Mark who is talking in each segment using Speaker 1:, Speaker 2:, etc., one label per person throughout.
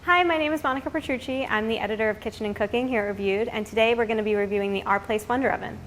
Speaker 1: Hi, my name is Monica Petrucci. I'm the editor of Kitchen and Cooking here at Reviewed, and today we're going to be reviewing the Our Place Wonder Oven.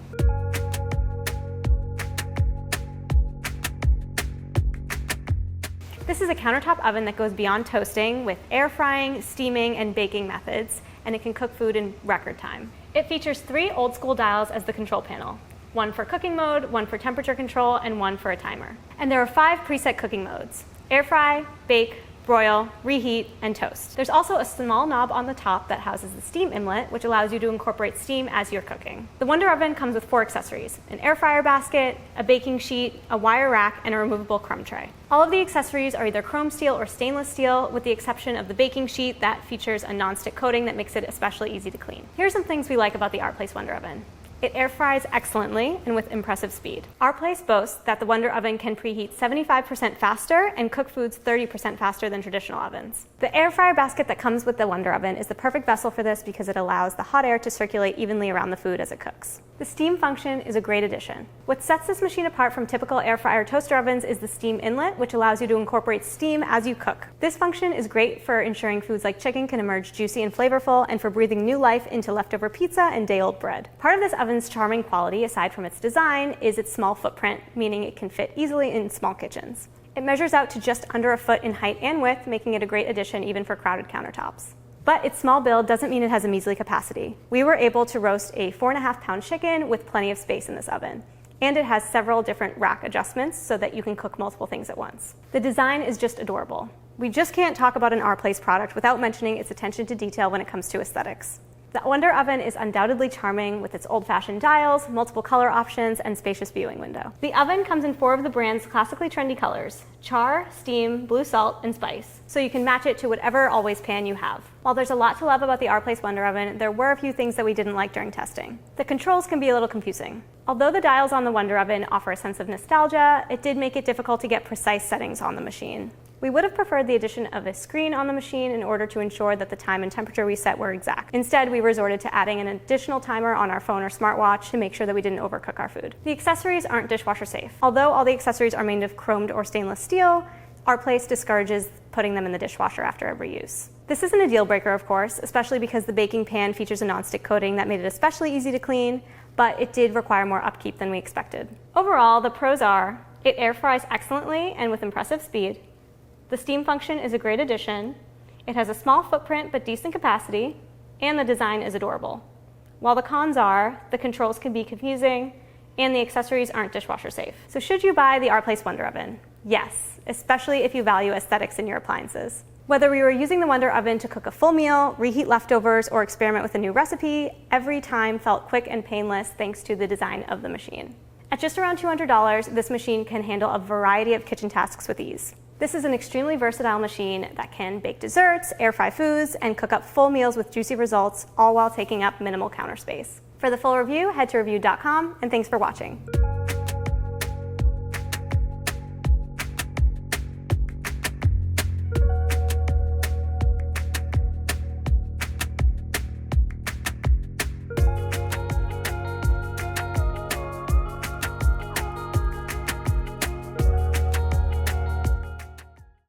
Speaker 1: This is a countertop oven that goes beyond toasting with air frying, steaming, and baking methods, and it can cook food in record time. It features 3 old school dials as the control panel. One for cooking mode, one for temperature control, and one for a timer. And there are 5 preset cooking modes: air fry, bake, broil, reheat, and toast. There's also a small knob on the top that houses the steam inlet, which allows you to incorporate steam as you're cooking. The Wonder Oven comes with 4 accessories: an air fryer basket, a baking sheet, a wire rack, and a removable crumb tray. All of the accessories are either chrome steel or stainless steel, with the exception of the baking sheet that features a non-stick coating that makes it especially easy to clean. Here are some things we like about the Our Place Wonder Oven. It air fries excellently and with impressive speed. Our Place boasts that the Wonder Oven can preheat 75% faster and cook foods 30% faster than traditional ovens. The air fryer basket that comes with the Wonder Oven is the perfect vessel for this because it allows the hot air to circulate evenly around the food as it cooks. The steam function is a great addition. What sets this machine apart from typical air fryer toaster ovens is the steam inlet, which allows you to incorporate steam as you cook. This function is great for ensuring foods like chicken can emerge juicy and flavorful, and for breathing new life into leftover pizza and day-old bread. Part of this oven's charming quality, aside from its design, is its small footprint, meaning it can fit easily in small kitchens. It measures out to just under a foot in height and width, making it a great addition even for crowded countertops. But its small build doesn't mean it has a measly capacity. We were able to roast a 4.5-pound chicken with plenty of space in this oven. And it has several different rack adjustments so that you can cook multiple things at once. The design is just adorable. We just can't talk about an Our Place product without mentioning its attention to detail when it comes to aesthetics. The Wonder Oven is undoubtedly charming with its old-fashioned dials, multiple color options, and spacious viewing window. The oven comes in 4 of the brand's classically trendy colors: char, steam, blue salt, and spice, so you can match it to whatever always pan you have. While there's a lot to love about the Our Place Wonder Oven, there were a few things that we didn't like during testing. The controls can be a little confusing. Although the dials on the Wonder Oven offer a sense of nostalgia, it did make it difficult to get precise settings on the machine. We would have preferred the addition of a screen on the machine in order to ensure that the time and temperature we set were exact. Instead, we resorted to adding an additional timer on our phone or smartwatch to make sure that we didn't overcook our food. The accessories aren't dishwasher safe. Although all the accessories are made of chromed or stainless steel, Our Place discourages putting them in the dishwasher after every use. This isn't a deal breaker, of course, especially because the baking pan features a non-stick coating that made it especially easy to clean, but it did require more upkeep than we expected. Overall, the pros are: it air fries excellently and with impressive speed. The steam function is a great addition. It has a small footprint but decent capacity, and the design is adorable. While the cons are, the controls can be confusing, and the accessories aren't dishwasher safe. So should you buy the Our Place Wonder Oven? Yes, especially if you value aesthetics in your appliances. Whether we were using the Wonder Oven to cook a full meal, reheat leftovers, or experiment with a new recipe, every time felt quick and painless thanks to the design of the machine. At just around $200, this machine can handle a variety of kitchen tasks with ease. This is an extremely versatile machine that can bake desserts, air fry foods, and cook up full meals with juicy results, all while taking up minimal counter space. For the full review, head to reviewed.com, and thanks for watching.